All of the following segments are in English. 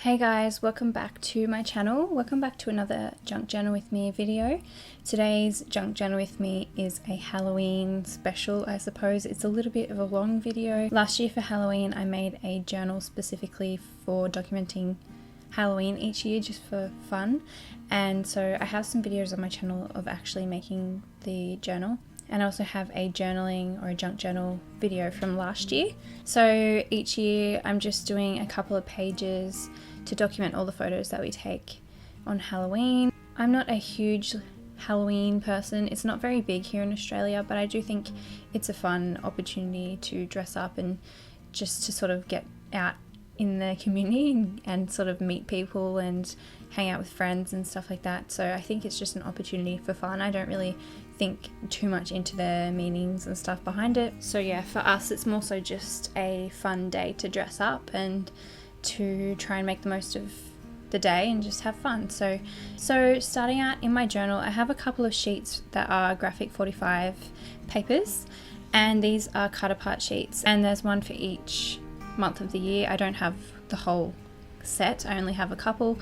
Hey guys, welcome back to my channel. Welcome back to another Junk Journal with Me video. Today's Junk Journal with Me is a Halloween special, I suppose. It's a little bit of a long video. Last year for Halloween I made a journal specifically for documenting Halloween each year just for fun, and so I have some videos on my channel of actually making the journal. And I also have a journaling or a junk journal video from last year. So each year I'm just doing a couple of pages to document all the photos that we take on Halloween. I'm not a huge Halloween person. It's not very big here in Australia, but I do think it's a fun opportunity to dress up and just to sort of get out in the community and sort of meet people and hang out with friends and stuff like that. So I think it's just an opportunity for fun. I don't really think too much into the meanings and stuff behind it. So yeah, for us it's more so just a fun day to dress up and to try and make the most of the day and just have fun. So starting out in my journal, I have a couple of sheets that are graphic 45 papers, and these are cut apart sheets, and there's one for each month of the year. I don't have the whole set, I only have a couple,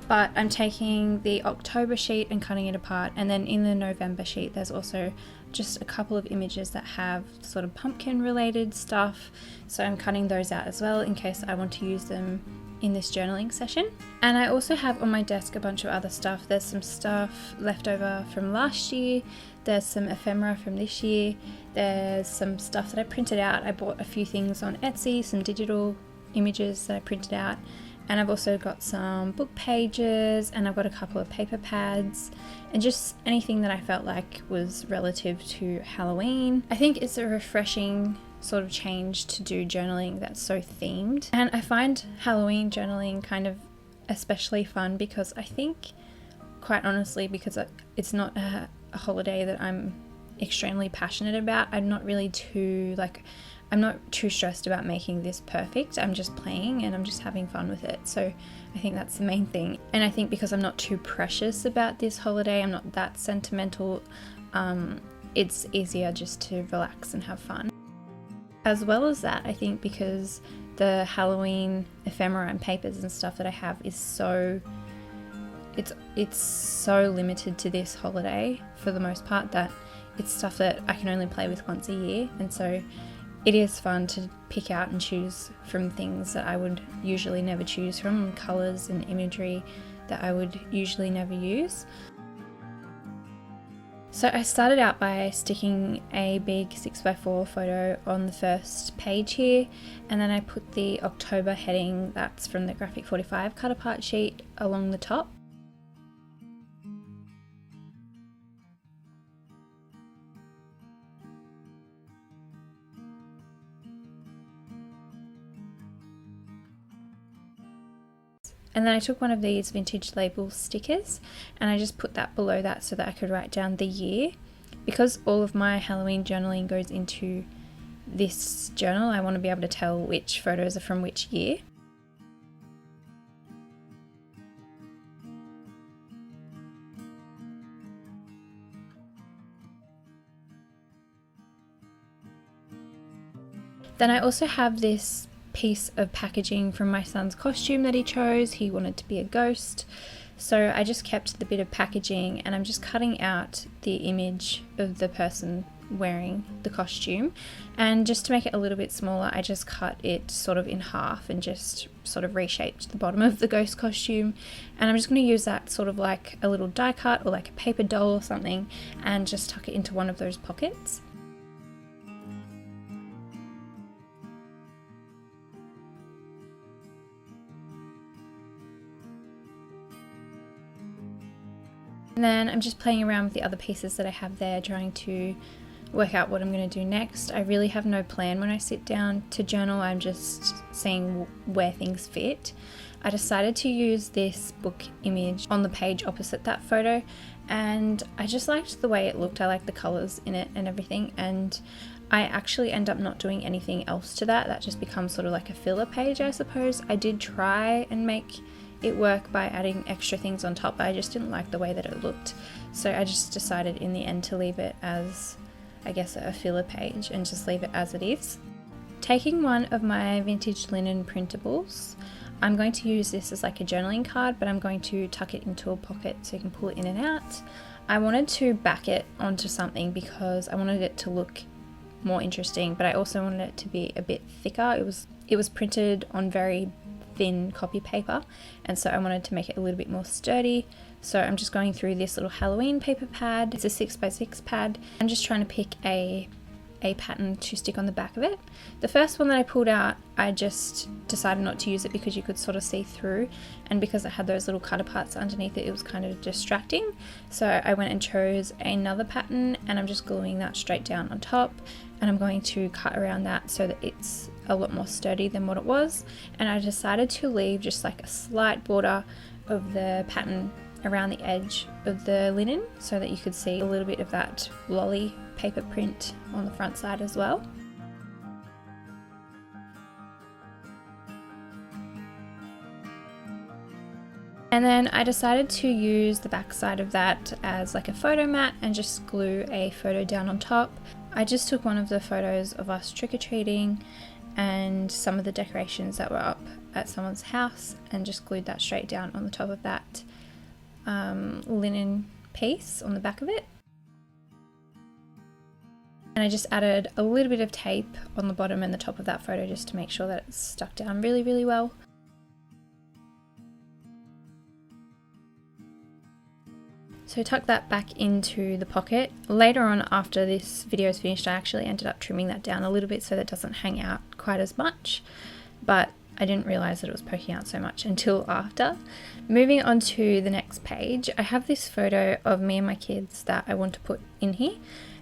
but I'm taking the October sheet and cutting it apart, and then in the November sheet there's also just a couple of images that have sort of pumpkin related stuff, so I'm cutting those out as well in case I want to use them in this journaling session. And I also have on my desk a bunch of other stuff. There's some stuff left over from last year, there's some ephemera from this year, there's some stuff that I printed out. I bought a few things on Etsy, some digital images that I printed out, and I've also got some book pages, and I've got a couple of paper pads, and just anything that I felt like was relative to Halloween. I think it's a refreshing sort of change to do journaling that's so themed, and I find Halloween journaling kind of especially fun because I think, quite honestly, because it's not a holiday that I'm extremely passionate about. I'm not too stressed about making this perfect. I'm just playing and I'm just having fun with it. So I think that's the main thing. And I think because I'm not too precious about this holiday, I'm not that sentimental, it's easier just to relax and have fun. As well as that, I think because the Halloween ephemera and papers and stuff that I have is it's so limited to this holiday for the most part that it's stuff that I can only play with once a year, and so it is fun to pick out and choose from things that I would usually never choose from, colours and imagery that I would usually never use. So I started out by sticking a big 6x4 photo on the first page here, and then I put the October heading, that's from the graphic 45 cut apart sheet, along the top. And then I took one of these vintage label stickers and I just put that below that so that I could write down the year. Because all of my Halloween journaling goes into this journal, I want to be able to tell which photos are from which year. Then I also have this piece of packaging from my son's costume that he chose. He wanted to be a ghost, so I just kept the bit of packaging and I'm just cutting out the image of the person wearing the costume, and just to make it a little bit smaller I just cut it sort of in half and just sort of reshaped the bottom of the ghost costume, and I'm just going to use that sort of like a little die cut or like a paper doll or something and just tuck it into one of those pockets. And then I'm just playing around with the other pieces that I have there, trying to work out what I'm going to do next. I really have no plan when I sit down to journal, I'm just seeing where things fit. I decided to use this book image on the page opposite that photo, and I just liked the way it looked. I liked the colours in it and everything, and I actually end up not doing anything else to that. That just becomes sort of like a filler page, I suppose. I did try and make it work by adding extra things on top, but I just didn't like the way that it looked, so I just decided in the end to leave it as, I guess, a filler page and just leave it as it is. Taking one of my vintage linen printables, I'm going to use this as like a journaling card, but I'm going to tuck it into a pocket so you can pull it in and out. I wanted to back it onto something because I wanted it to look more interesting, but I also wanted it to be a bit thicker. It was printed on very thin copy paper, and so I wanted to make it a little bit more sturdy. So I'm just going through this little Halloween paper pad. It's a 6x6 pad. I'm just trying to pick a pattern to stick on the back of it. The first one that I pulled out, I just decided not to use it because you could sort of see through, and because I had those little cutter parts underneath it, it was kind of distracting. So I went and chose another pattern, and I'm just gluing that straight down on top, and I'm going to cut around that so that it's a lot more sturdy than what it was. And I decided to leave just like a slight border of the pattern around the edge of the linen so that you could see a little bit of that lolly paper print on the front side as well. And then I decided to use the back side of that as like a photo mat and just glue a photo down on top. I just took one of the photos of us trick-or-treating and some of the decorations that were up at someone's house and just glued that straight down on the top of that linen piece on the back of it. And I just added a little bit of tape on the bottom and the top of that photo just to make sure that it's stuck down really, really well. So tuck that back into the pocket. Later on, after this video is finished, I actually ended up trimming that down a little bit so that it doesn't hang out quite as much, but I didn't realize that it was poking out so much until after. Moving on to the next page, I have this photo of me and my kids that I want to put in here,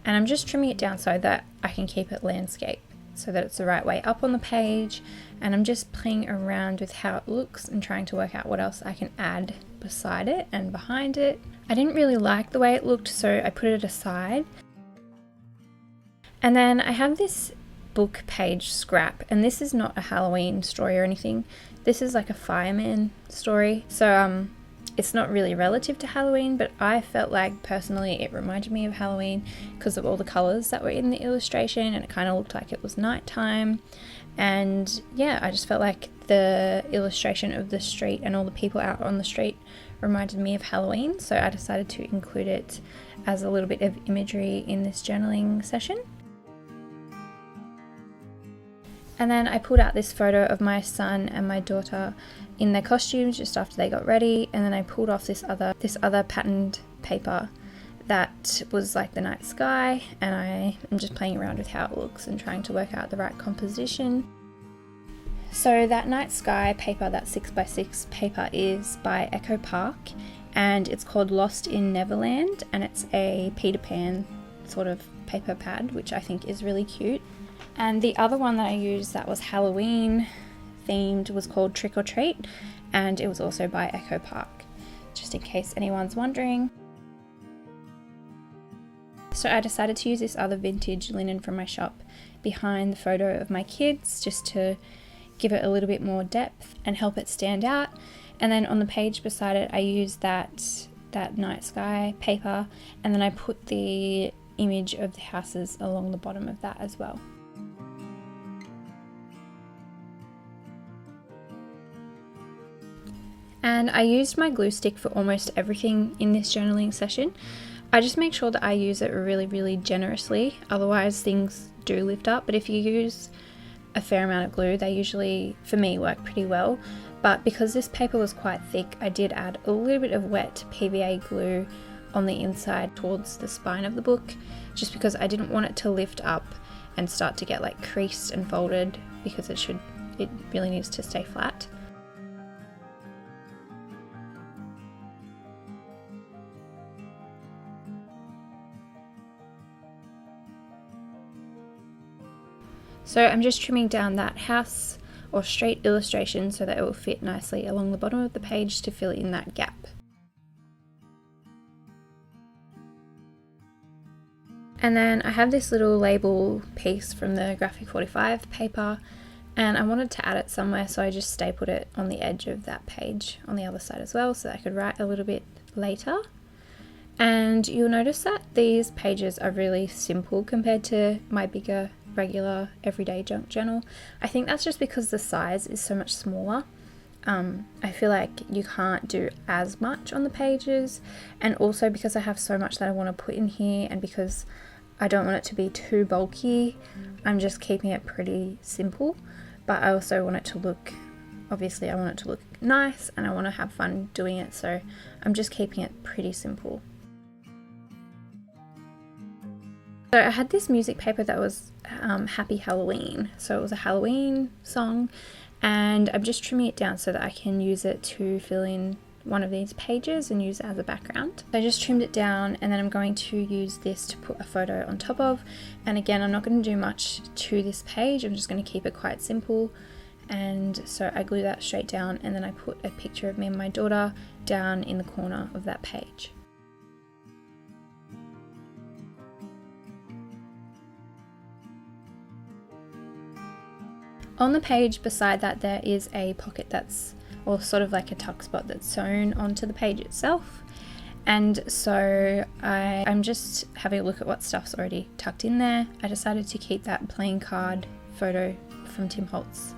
and I'm just trimming it down so that I can keep it landscape, so that it's the right way up on the page, and I'm just playing around with how it looks and trying to work out what else I can add beside it and behind it. I didn't really like the way it looked, so I put it aside. And then I have this book page scrap, and this is not a Halloween story or anything. This is like a fireman story, so it's not really relative to Halloween, but I felt like personally it reminded me of Halloween because of all the colors that were in the illustration, and it kind of looked like it was nighttime. And yeah, I just felt like the illustration of the street and all the people out on the street reminded me of Halloween, so I decided to include it as a little bit of imagery in this journaling session. And then I pulled out this photo of my son and my daughter in their costumes just after they got ready, and then I pulled off this other patterned paper that was like the night sky, and I am just playing around with how it looks and trying to work out the right composition. So that night sky paper, that 6x6 paper, is by Echo Park, and it's called Lost in Neverland, and it's a Peter Pan sort of paper pad, which I think is really cute. And the other one that I used that was Halloween themed was called Trick or Treat, and it was also by Echo Park, just in case anyone's wondering. So I decided to use this other vintage linen from my shop behind the photo of my kids just to give it a little bit more depth and help it stand out. And then on the page beside it, I used that night sky paper, and then I put the image of the houses along the bottom of that as well. And I used my glue stick for almost everything in this journaling session. I just make sure that I use it really, really generously, otherwise things do lift up. But if you use a fair amount of glue, they usually, for me, work pretty well. But because this paper was quite thick, I did add a little bit of wet PVA glue on the inside towards the spine of the book, just because I didn't want it to lift up and start to get like creased and folded, because it really needs to stay flat. So I'm just trimming down that house or street illustration so that it will fit nicely along the bottom of the page to fill in that gap. And then I have this little label piece from the Graphic 45 paper, and I wanted to add it somewhere, so I just stapled it on the edge of that page on the other side as well, so that I could write a little bit later. And you'll notice that these pages are really simple compared to my bigger regular everyday junk journal. I think that's just because the size is so much smaller, I feel like you can't do as much on the pages, and also because I have so much that I want to put in here, and because I don't want it to be too bulky, I'm just keeping it pretty simple. But I also want it to look, obviously I want it to look nice, and I want to have fun doing it, so I'm just keeping it pretty simple. So I had this music paper that was Happy Halloween, so it was a Halloween song, and I'm just trimming it down so that I can use it to fill in one of these pages and use it as a background. So I just trimmed it down, and then I'm going to use this to put a photo on top of. And again, I'm not going to do much to this page, I'm just going to keep it quite simple. And so I glue that straight down, and then I put a picture of me and my daughter down in the corner of that page. On the page beside that, there is a pocket that's, or sort of like a tuck spot that's sewn onto the page itself. And so I'm just having a look at what stuff's already tucked in there. I decided to keep that playing card photo from Tim Holtz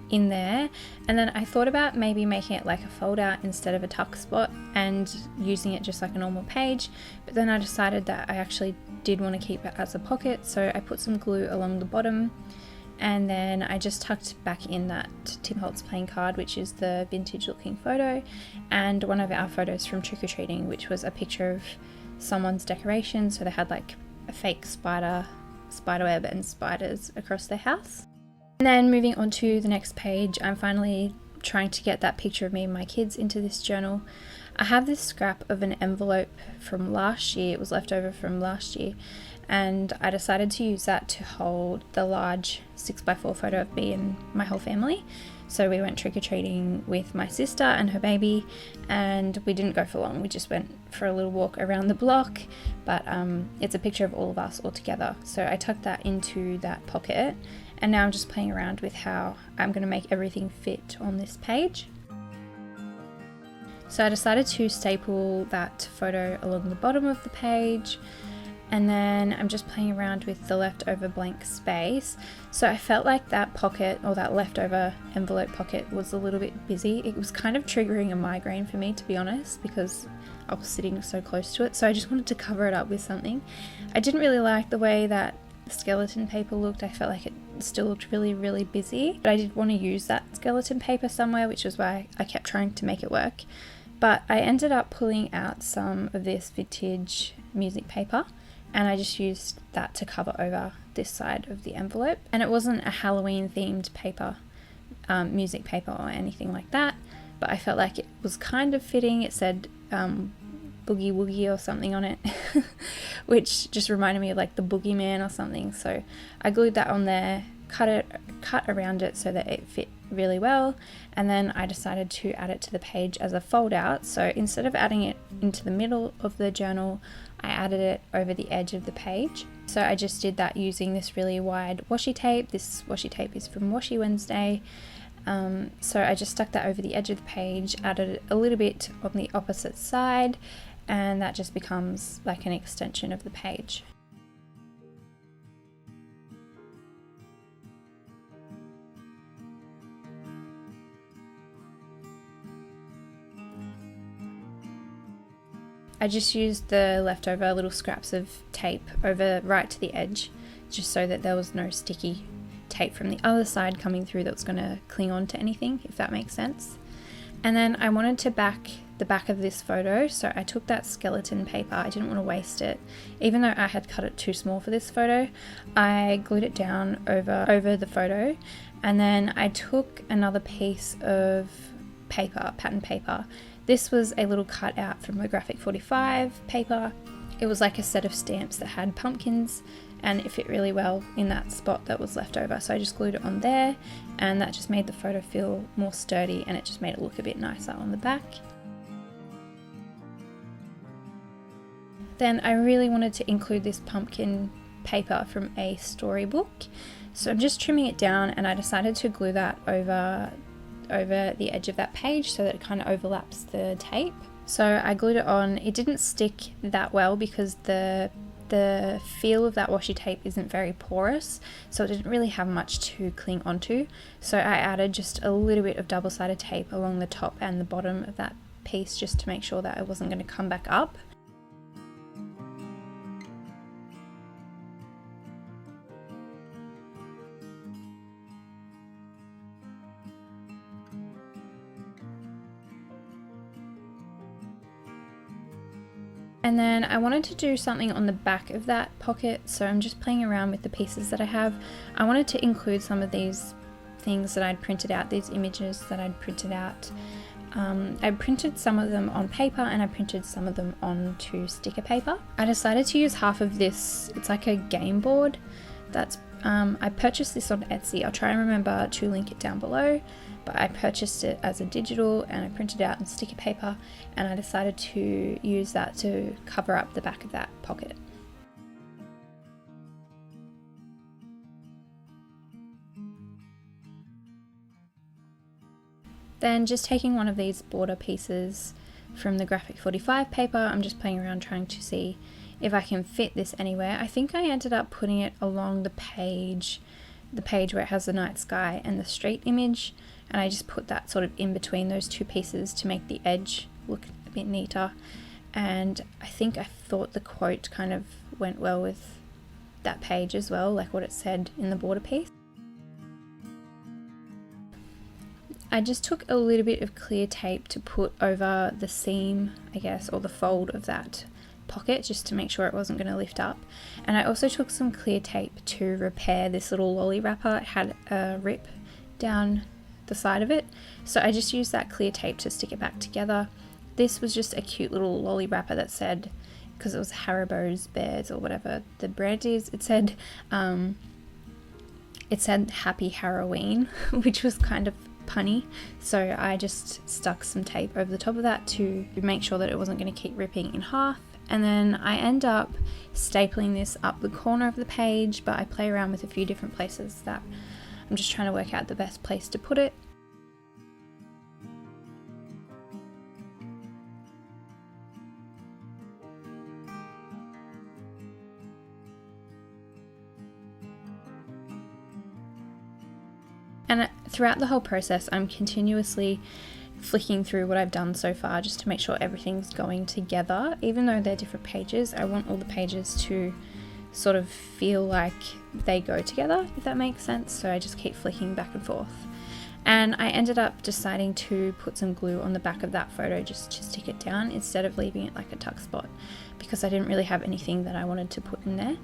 in there, and then I thought about maybe making it like a fold out instead of a tuck spot and using it just like a normal page, but then I decided that I actually did want to keep it as a pocket, so I put some glue along the bottom. And then I just tucked back in that Tim Holtz playing card, which is the vintage looking photo, and one of our photos from trick-or-treating, which was a picture of someone's decoration. So they had like a fake spider web and spiders across their house. And then moving on to the next page, I'm finally trying to get that picture of me and my kids into this journal. I have this scrap of an envelope from last year, it was left over from last year, and I decided to use that to hold the large 6x4 photo of me and my whole family. So we went trick-or-treating with my sister and her baby, and we didn't go for long, we just went for a little walk around the block, but it's a picture of all of us all together. So I tucked that into that pocket, and now I'm just playing around with how I'm going to make everything fit on this page. So I decided to staple that photo along the bottom of the page, and then I'm just playing around with the leftover blank space. So I felt like that pocket, or that leftover envelope pocket, was a little bit busy. It was kind of triggering a migraine for me, to be honest, because I was sitting so close to it, so I just wanted to cover it up with something. I didn't really like the way that the skeleton paper looked. I felt like it still looked really, really busy, but I did want to use that skeleton paper somewhere, which is why I kept trying to make it work. But I ended up pulling out some of this vintage music paper, and I just used that to cover over this side of the envelope. And it wasn't a Halloween themed paper, music paper or anything like that, but I felt like it was kind of fitting. It said Boogie Woogie or something on it, which just reminded me of like the Boogeyman or something. So I glued that on there, cut around it so that it fit really well, and then I decided to add it to the page as a fold out. So instead of adding it into the middle of the journal, I added it over the edge of the page. So I just did that using this really wide washi tape. This washi tape is from Washi Wednesday. So I just stuck that over the edge of the page, added a little bit on the opposite side, and that just becomes like an extension of the page. I just used the leftover little scraps of tape over right to the edge, just so that there was no sticky tape from the other side coming through that was going to cling on to anything, if that makes sense. And then I wanted to back the back of this photo, so I took that skeleton paper. I didn't want to waste it. Even though I had cut it too small for this photo, I glued it down over the photo, and then I took another piece of paper, pattern paper. This was a little cut out from a Graphic 45 paper. It was like a set of stamps that had pumpkins, and it fit really well in that spot that was left over. So I just glued it on there, and that just made the photo feel more sturdy, and it just made it look a bit nicer on the back. Then I really wanted to include this pumpkin paper from a storybook, so I'm just trimming it down, and I decided to glue that over the edge of that page so that it kind of overlaps the tape. So I glued it on. It didn't stick that well because the the feel of that washi tape isn't very porous, so it didn't really have much to cling onto. So I added just a little bit of double-sided tape along the top and the bottom of that piece just to make sure that it wasn't going to come back up. And then I wanted to do something on the back of that pocket, so I'm just playing around with the pieces that I have. I wanted to include some of these things that I'd printed out, these images that I'd printed out. I printed some of them on paper and I printed some of them onto sticker paper. I decided to use half of this, it's like a game board. I purchased this on Etsy. I'll try and remember to link it down below, but I purchased it as a digital and I printed it out in sticker paper, and I decided to use that to cover up the back of that pocket. Then just taking one of these border pieces from the Graphic 45 paper, I'm just playing around trying to see if I can fit this anywhere. I think I ended up putting it along the page where it has the night sky and the street image, and I just put that sort of in between those two pieces to make the edge look a bit neater. And I thought the quote kind of went well with that page as well, like what it said in the border piece. I just took a little bit of clear tape to put over the seam, I guess, or the fold of that pocket, just to make sure it wasn't going to lift up. And I also took some clear tape to repair this little lolly wrapper. It had a rip down the side of it, so I just used that clear tape to stick it back together. This was just a cute little lolly wrapper that said, because it was Haribo's Bears or whatever the brand is, it said Happy Halloween, which was kind of punny, so I just stuck some tape over the top of that to make sure that it wasn't going to keep ripping in half. And then I end up stapling this up the corner of the page, but I play around with a few different places that I'm just trying to work out the best place to put it. And throughout the whole process, I'm continuously flicking through what I've done so far just to make sure everything's going together. Even though they're different pages, I want all the pages to sort of feel like they go together, if that makes sense. So I just keep flicking back and forth. And I ended up deciding to put some glue on the back of that photo just to stick it down instead of leaving it like a tuck spot, because I didn't really have anything that I wanted to put in there.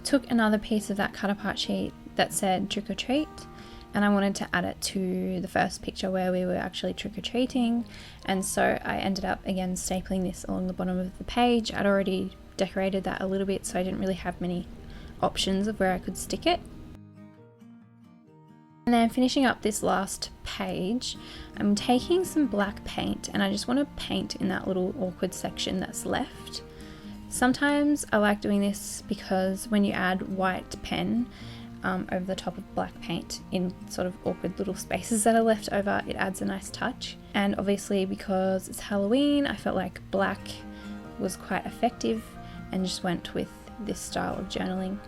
Took another piece of that cut apart sheet that said trick or treat, and I wanted to add it to the first picture where we were actually trick-or-treating, and so I ended up again stapling this along the bottom of the page. I'd already decorated that a little bit, so I didn't really have many options of where I could stick it. And then finishing up this last page, I'm taking some black paint and I just want to paint in that little awkward section that's left. Sometimes I like doing this because when you add white pen over the top of black paint in sort of awkward little spaces that are left over, it adds a nice touch. And obviously because it's Halloween, I felt like black was quite effective and just went with this style of journaling.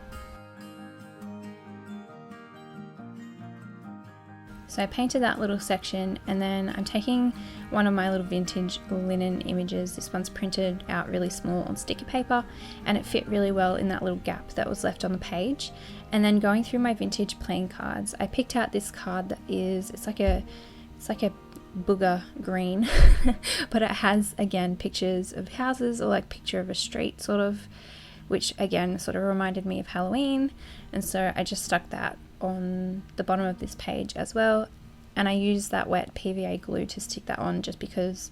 So I painted that little section, and then I'm taking one of my little vintage linen images. This one's printed out really small on sticker paper, and it fit really well in that little gap that was left on the page. And then going through my vintage playing cards, I picked out this card that is, it's like a booger green, but it has again pictures of houses, or like picture of a street sort of, which again sort of reminded me of Halloween. And so I just stuck that on the bottom of this page as well, and I used that wet PVA glue to stick that on just because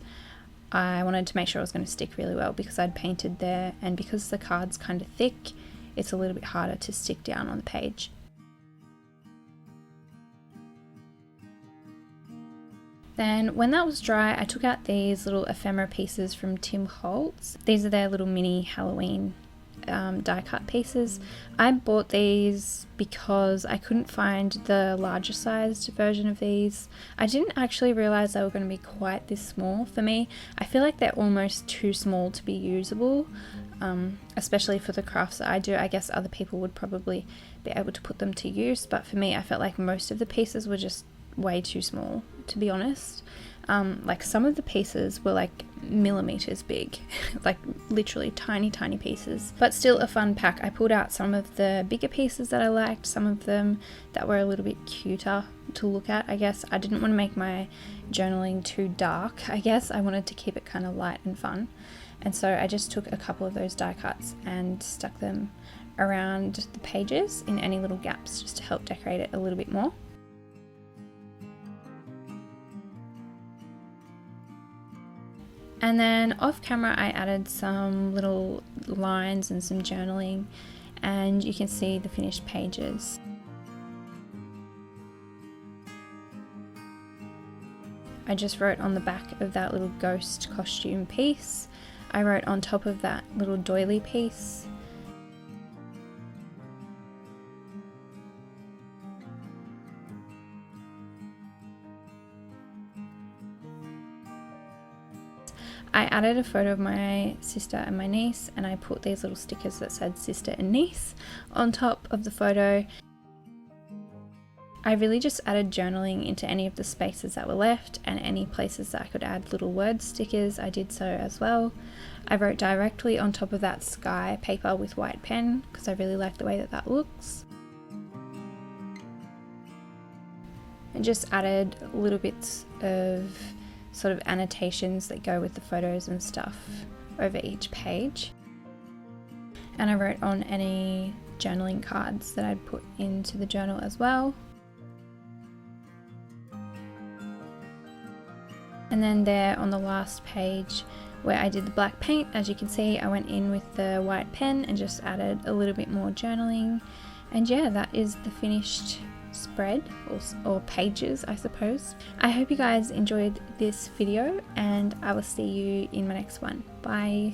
I wanted to make sure it was going to stick really well, because I'd painted there, and because the card's kind of thick, it's a little bit harder to stick down on the page. Then when that was dry, I took out these little ephemera pieces from Tim Holtz. These are their little mini Halloween die cut pieces. I bought these because I couldn't find the larger sized version of these. I didn't actually realize they were going to be quite this small for me. I feel like they're almost too small to be usable, especially for the crafts that I do. I guess other people would probably be able to put them to use, but for me I felt like most of the pieces were just way too small, to be honest. Like some of the pieces were like millimeters big, like literally tiny pieces, but still a fun pack. I pulled out some of the bigger pieces that I liked, some of them that were a little bit cuter to look at. I guess I didn't want to make my journaling too dark. I guess I wanted to keep it kind of light and fun, and so I just took a couple of those die cuts and stuck them around the pages in any little gaps just to help decorate it a little bit more. And then off camera I added some little lines and some journaling, and you can see the finished pages. I just wrote on the back of that little ghost costume piece. I wrote on top of that little doily piece. I added a photo of my sister and my niece, and I put these little stickers that said sister and niece on top of the photo. I really just added journaling into any of the spaces that were left, and any places that I could add little word stickers, I did so as well. I wrote directly on top of that sky paper with white pen because I really like the way that that looks. And just added little bits of sort of annotations that go with the photos and stuff over each page. And I wrote on any journaling cards that I'd put into the journal as well. And then there on the last page where I did the black paint, as you can see, I went in with the white pen and just added a little bit more journaling. And yeah, that is the finished spread or pages, I suppose. I hope you guys enjoyed this video, and I will see you in my next one. Bye.